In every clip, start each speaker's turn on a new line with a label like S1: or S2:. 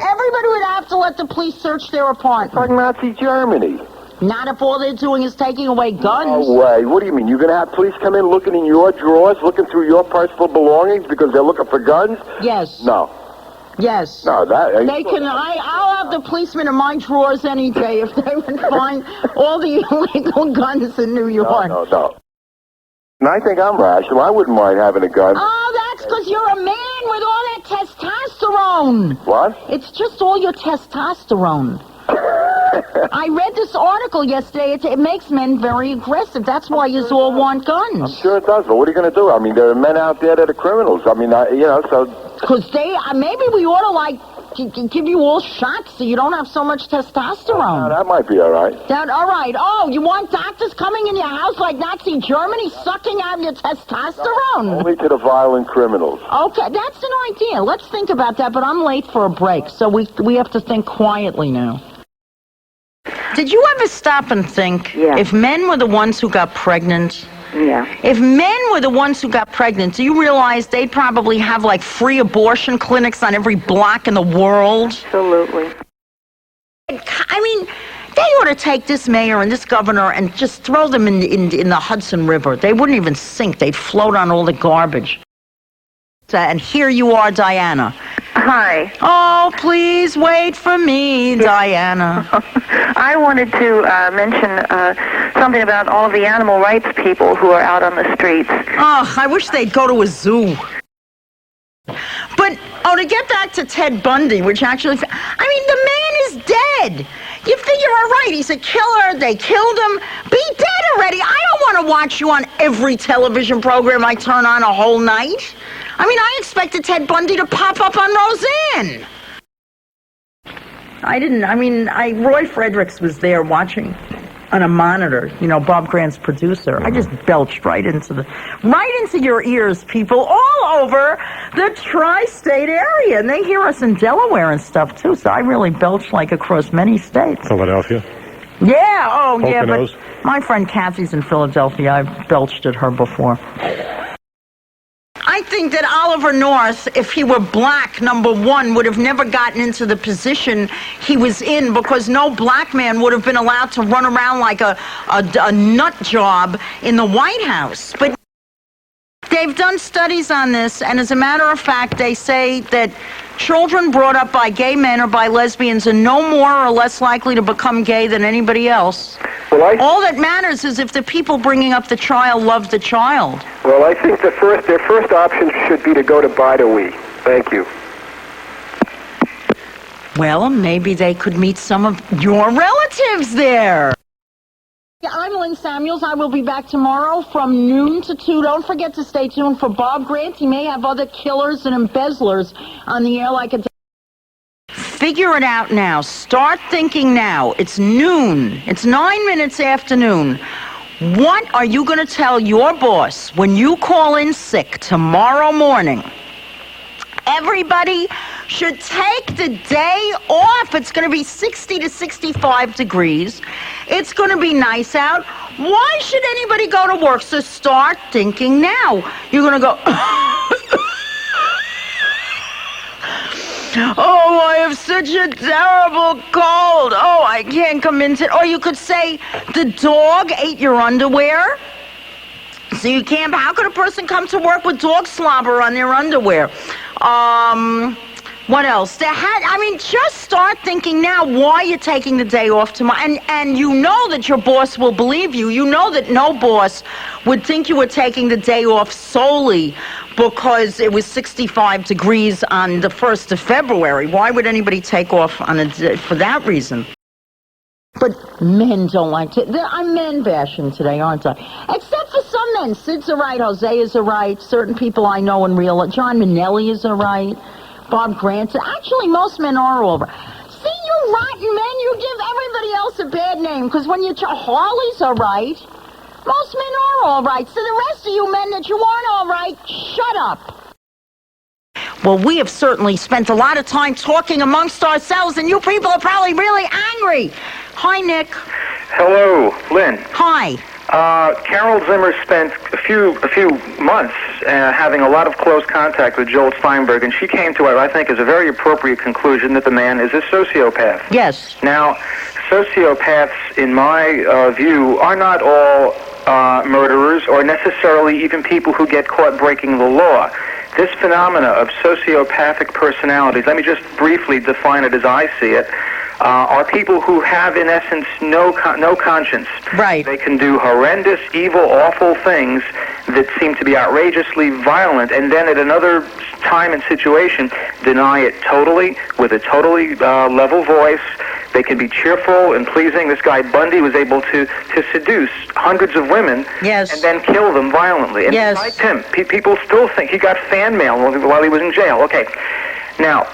S1: Everybody would have to let the police search their apartment.
S2: Like Nazi Germany.
S1: Not if all they're doing is taking away guns.
S2: No way. What do you mean? You're going to have police come in looking in your drawers, looking through your personal belongings because they're looking for guns?
S1: Yes.
S2: No.
S1: Yes.
S2: No, that...
S1: They can. I'll have the policemen in my drawers any day if they would find all the illegal guns in New York.
S2: No. And I think I'm rational. I wouldn't mind having a gun.
S1: Oh, that's because you're a man with all that testosterone.
S2: What?
S1: It's just all your testosterone. I read this article yesterday. It makes men very aggressive. That's why you all want guns.
S2: I'm sure it does, but what are you going to do? I mean, there are men out there that are criminals. I mean, so...
S1: Because maybe we ought to, give you all shots so you don't have so much testosterone.
S2: That might be all right.
S1: All right. Oh, you want doctors coming in your house like Nazi Germany sucking out your testosterone?
S2: Only to the violent criminals.
S1: Okay, that's an idea. Let's think about that, but I'm late for a break, so we have to think quietly now. Did you ever stop and think, if men were the ones who got pregnant...
S3: Yeah.
S1: If men were the ones who got pregnant, do you realize they'd probably have, like, free abortion clinics on every block in the world?
S3: Absolutely.
S1: I mean, they ought to take this mayor and this governor and just throw them in the Hudson River. They wouldn't even sink. They'd float on all the garbage. And here you are, Diana.
S3: Hi.
S1: Oh, please wait for me, Diana.
S3: I wanted to mention something about all of the animal rights people who are out on the streets.
S1: Oh, I wish they'd go to a zoo. But, to get back to Ted Bundy, which actually... I mean, the man is dead. You figure, all right, he's a killer. They killed him. Be dead already. I don't want to watch you on every television program I turn on a whole night. I mean, I expected Ted Bundy to pop up on Roseanne. I didn't. I mean, Roy Fredericks was there watching on a monitor, Bob Grant's producer. I just belched right into your ears, people, all over the tri-state area. And they hear us in Delaware and stuff, too, so I really belched like across many states.
S4: Philadelphia?
S1: Yeah,
S4: Poconos?
S1: But my friend Kathy's in Philadelphia. I've belched at her before. I think that Oliver North, if he were black, number one, would have never gotten into the position he was in because no black man would have been allowed to run around like a nut job in the White House. But they've done studies on this, and as a matter of fact, they say that children brought up by gay men or by lesbians are no more or less likely to become gay than anybody else. All that matters is if the people bringing up the child love the child.
S2: Well, I think their first option should be to go to Bidewee. Thank you.
S1: Well, maybe they could meet some of your relatives there. Yeah, I'm Lynn Samuels. I will be back tomorrow from noon to 2. Don't forget to stay tuned for Bob Grant. He may have other killers and embezzlers on the air like a... Figure it out now. Start thinking now. It's noon. It's 9 minutes after noon. What are you going to tell your boss when you call in sick tomorrow morning? Everybody should take the day off. It's going to be 60 to 65 degrees. It's going to be nice out. Why should anybody go to work? So start thinking now. You're going to go... Oh, I have such a terrible cold. Oh, I can't come into... Or you could say, the dog ate your underwear. So you can't... How could a person come to work with dog slobber on their underwear? What else? Just start thinking now why you're taking the day off tomorrow. And you know that your boss will believe you. You know that no boss would think you were taking the day off solely because it was 65 degrees on the 1st of February. Why would anybody take off on a day for that reason? But men don't like to... I'm men bashing today, aren't I? Except for some men. Sid's all right. Jose is all right. Certain people I know in real... John Minnelli is all right. Bob Grant. Actually, most men are all right. See, you rotten men, you give everybody else a bad name. Because when you... Harley's all right. Most men are all right. So the rest of you men that you aren't all right, shut up. Well, we have certainly spent a lot of time talking amongst ourselves, and you people are probably really angry. Hi, Nick.
S2: Hello, Lynn.
S1: Hi.
S4: Carol Zimmer spent a few months having a lot of close contact with Joel Steinberg, and she came to what I think is a very appropriate conclusion that the man is a sociopath.
S1: Yes.
S4: Now, sociopaths, in my view, are not all murderers or necessarily even people who get caught breaking the law. This phenomena of sociopathic personalities, let me just briefly define it as I see it, are people who have, in essence, no conscience.
S1: Right.
S4: They can do horrendous, evil, awful things that seem to be outrageously violent, and then at another time and situation, deny it totally, with a totally level voice. They can be cheerful and pleasing. This guy Bundy was able to seduce hundreds of women,
S1: yes,
S4: and then kill them violently. And
S1: yes,
S4: besides him, people still think he got fan mail while he was in jail. Okay, now,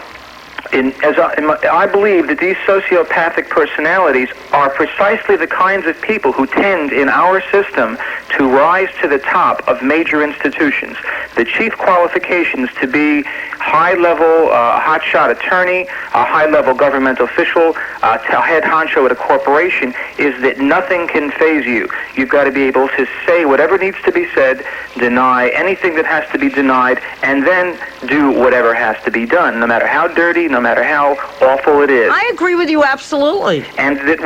S4: I believe that these sociopathic personalities are precisely the kinds of people who tend in our system to rise to the top of major institutions. The chief qualifications to be high-level hotshot attorney, a high-level government official, a head honcho at a corporation is that nothing can faze you. You've got to be able to say whatever needs to be said, deny anything that has to be denied, and then do whatever has to be done, no matter how dirty, no matter how awful it is.
S1: I agree with you absolutely.
S4: And that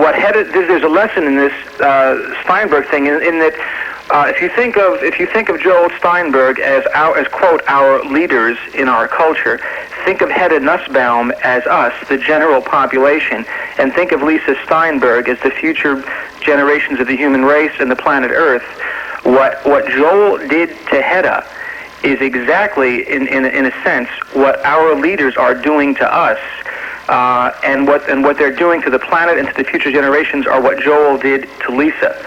S4: there's a lesson in this Steinberg thing in that if you think of Joel Steinberg as quote our leaders in our culture, think of Hedda Nussbaum as us, the general population, and think of Lisa Steinberg as the future generations of the human race and the planet Earth. What Joel did to Hedda is exactly, in a sense, what our leaders are doing to us, and what they're doing to the planet and to the future generations are what Joel did to Lisa.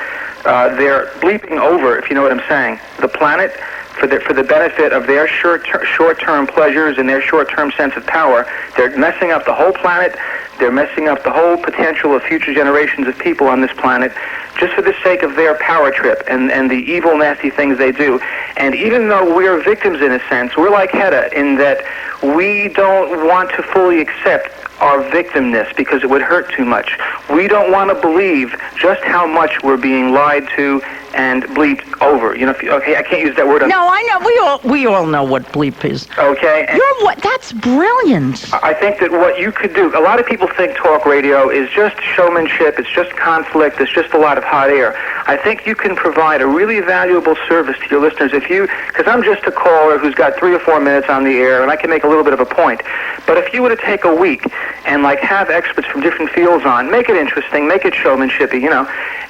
S4: They're bleeping over, if you know what I'm saying, the planet for the benefit of their short-term pleasures and their short-term sense of power. They're messing up the whole planet. They're messing up the whole potential of future generations of people on this planet just for the sake of their power trip and the evil, nasty things they do. And even though we're victims in a sense, we're like Hedda in that we don't want to fully accept our victimness because it would hurt too much. We don't want to believe just how much we're being lied to and bleeped over. You know, okay, I can't use that word.
S1: No, I know. We all know what bleep is.
S4: Okay.
S1: That's brilliant.
S4: I think that what you could do, a lot of people think talk radio is just showmanship, it's just conflict, it's just a lot of hot air. I think you can provide a really valuable service to your listeners because I'm just a caller who's got 3 or 4 minutes on the air, and I can make a little bit of a point. But if you were to take a week and have experts from different fields on, make it interesting, make it showmanshipy,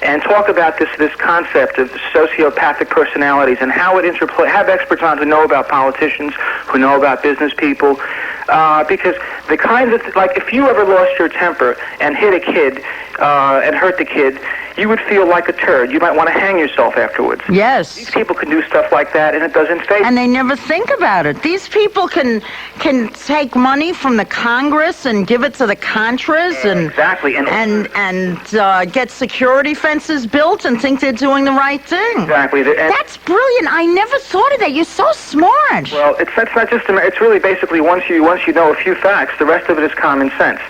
S4: and talk about this concept of sociopathic personalities and how it interplays. Have experts on who know about politicians, who know about business people, because the kinds of if you ever lost your temper and hit a kid and hurt the kid, you would feel like a turd. You might want to hang yourself afterwards.
S1: Yes.
S4: These people can do stuff like that, and it doesn't faze.
S1: And they never think about it. These people can take money from the Congress and give it to the Contras and
S4: exactly
S1: and get security fences built and think they're doing the right thing.
S4: Exactly.
S1: That's brilliant. I never thought of that. You're so smart.
S4: Well, it's not just. It's really basically once you know a few facts, the rest of it is common sense.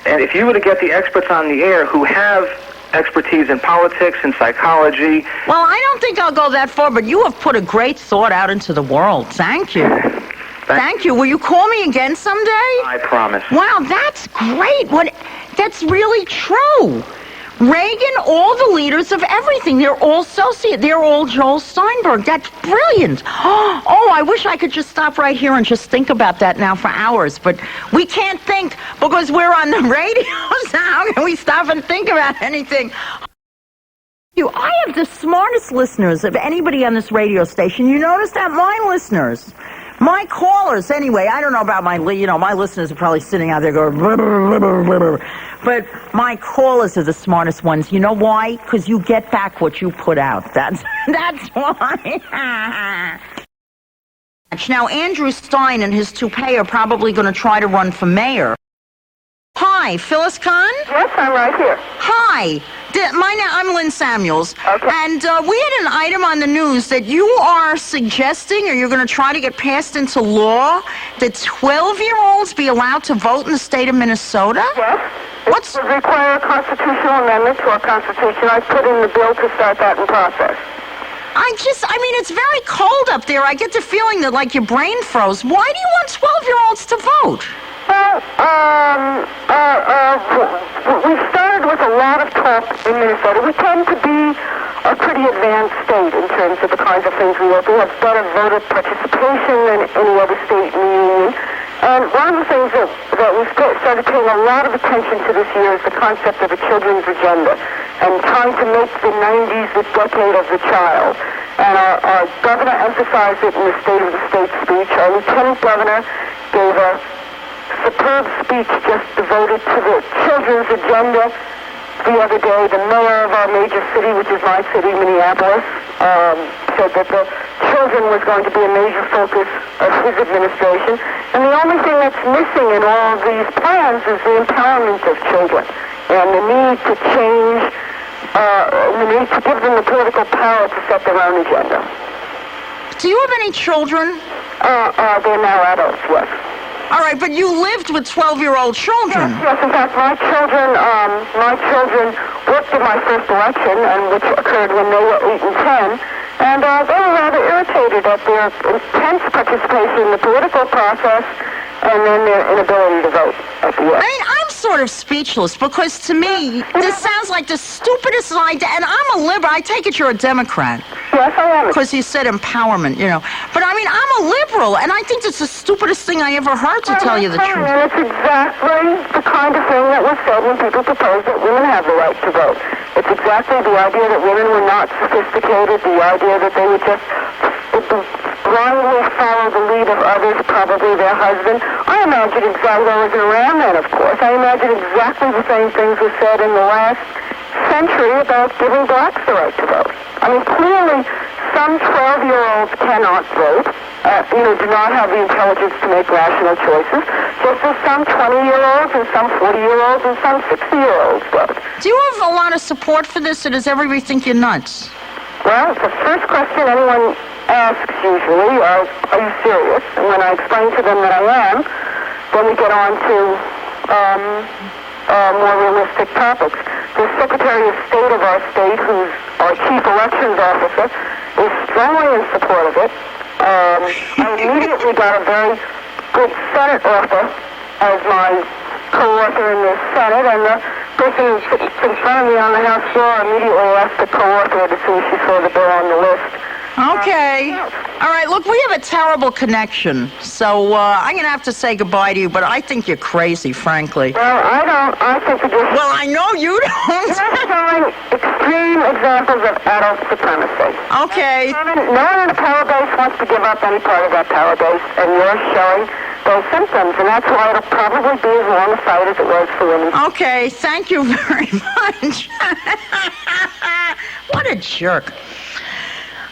S4: And if you were to get the experts on the air who have expertise in politics and psychology.
S1: Well, I don't think I'll go that far, but you have put a great thought out into the world. Thank you. Thank you. Will you call me again someday?
S4: I promise.
S1: Wow, that's great. That's really true. Reagan, all the leaders of everything, they're all they're all Joel Steinberg. That's brilliant. Oh, I wish I could just stop right here and just think about that now for hours, but we can't think because we're on the radio, so how can we stop and think about anything? I have the smartest listeners of anybody on this radio station. You notice that? My listeners. My callers, anyway, I don't know about my listeners are probably sitting out there going, blah, blah, blah, blah, blah. But my callers are the smartest ones. You know why? Because you get back what you put out. That's why. Now, Andrew Stein and his toupee are probably going to try to run for mayor. Hi. Hi, Phyllis Kahn?
S3: Yes, I'm right here.
S1: Hi. I'm Lynn Samuels.
S3: Okay.
S1: And we had an item on the news that you are suggesting, or you're going to try to get passed into law, that 12-year-olds be allowed to vote in the state of Minnesota?
S3: Yes.
S1: What's...
S3: It would require a constitutional amendment to our Constitution. I put in the bill to start that in process.
S1: It's very cold up there. I get the feeling that, like, your brain froze. Why do you want 12-year-olds to vote?
S3: Well, we started with a lot of talk in Minnesota. We tend to be a pretty advanced state in terms of the kinds of things we do. We have better voter participation than any other state in the Union. And one of the things that we started paying a lot of attention to this year is the concept of a children's agenda and trying to make the 90s the decade of the child. And our governor emphasized it in the State of the State speech. Our lieutenant governor gave a superb speech just devoted to the children's agenda the other day. The mayor of our major city, which is my city, Minneapolis, said that the children was going to be a major focus of his administration. And the only thing that's missing in all of these plans is the empowerment of children and the need to change, the need to give them the political power to set their own agenda.
S1: Do you have any children?
S3: They're now adults, yes.
S1: All right, but you lived with 12-year-old children.
S3: Yes, in fact, my children worked in my first election, and which occurred when they were 8 and 10, and they were rather irritated at their intense participation in the political process and then their inability to vote at the end.
S1: I'm sort of speechless because to me, this sounds like the stupidest idea, and I'm a liberal. I take it you're a Democrat.
S3: Yes, I am.
S1: Because you said empowerment, But I'm a liberal, and I think it's the stupidest thing I ever heard, to tell you the truth.
S3: And it's exactly the kind of thing that was said when people proposed that women have the right to vote. It's exactly the idea that women were not sophisticated, the idea that they would just blindly follow the lead of others, probably their husband. I imagine exactly, I wasn't around then, of course. I imagine exactly the same things were said in the last century about giving blacks the right to vote. Clearly, some 12-year-olds cannot vote, do not have the intelligence to make rational choices, just as some 20-year-olds and some 40-year-olds and some 60-year-olds vote.
S1: Do you have a lot of support for this, or does everybody think you're nuts?
S3: Well, it's the first question anyone asks usually, are you serious? And when I explain to them that I am, then we get on to more realistic topics. The Secretary of State of our state, who's our Chief Elections Officer, is strongly in support of it. I immediately got a very good Senate offer as my co-author in the Senate, and the person who sits in front of me on the House floor immediately asked the co-author to see if she saw the bill on the list.
S1: Okay. All right, look, we have a terrible connection, so I'm going to have to say goodbye to you, but I think you're crazy, frankly.
S3: Well, I don't. I think it just...
S1: Well, I know you don't.
S3: You're showing extreme examples of adult supremacy.
S1: Okay.
S3: No one in the power base wants to give up any part of that power base, and you're showing those symptoms, and that's why it'll probably be as long a fight as it was for women.
S1: Okay, thank you very much. What a jerk.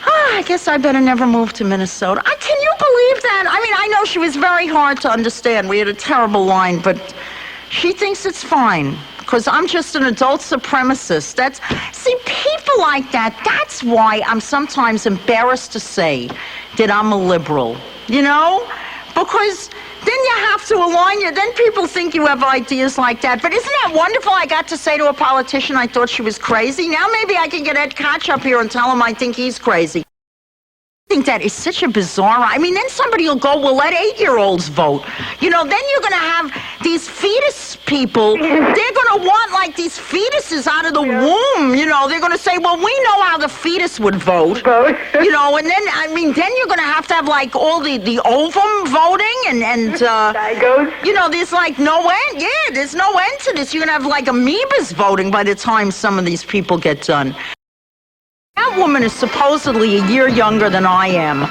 S1: I guess I better never move to Minnesota. Can you believe that? I know she was very hard to understand. We had a terrible line, but she thinks it's fine because I'm just an adult supremacist. See, people like that, that's why I'm sometimes embarrassed to say that I'm a liberal, Because then you have to align then people think you have ideas like that. But isn't that wonderful? I got to say to a politician I thought she was crazy. Now maybe I can get Ed Koch up here and tell him I think he's crazy. I think that is such a bizarre... then somebody will go, well, let 8-year-olds vote. Then you're going to have these fetus people. They're going to want, these fetuses out of the womb. They're going to say, well, we know how the fetus would vote. And then, then you're going to have, all the ovum voting and there's, no end. Yeah, there's no end to this. You're going to have, amoebas voting by the time some of these people get done. That woman is supposedly a year younger than I am.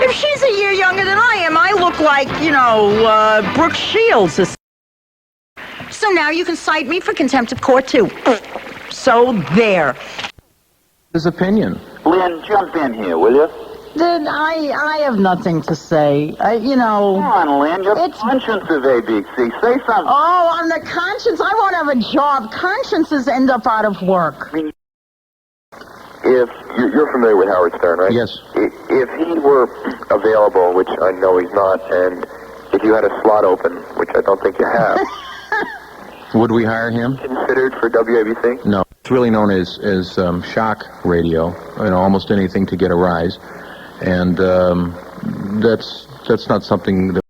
S1: If she's a year younger than I am, I look like, Brooke Shields. So now you can cite me for contempt of court, too. So there.
S5: His opinion.
S6: Lynn, jump in here, will you?
S1: I have nothing to say. You know.
S5: Come on, Lynn. You're the conscience of ABC. Say something.
S1: Oh, on the conscience, I won't have a job. Consciences end up out of work.
S2: If you're familiar with Howard Stern, right?
S6: Yes.
S2: If he were available, which I know he's not, and if you had a slot open, which I don't think you have,
S6: Would we hire him?
S2: considered for WABC?
S6: No. It's really known as shock radio. You know, almost anything to get a rise, and that's not something that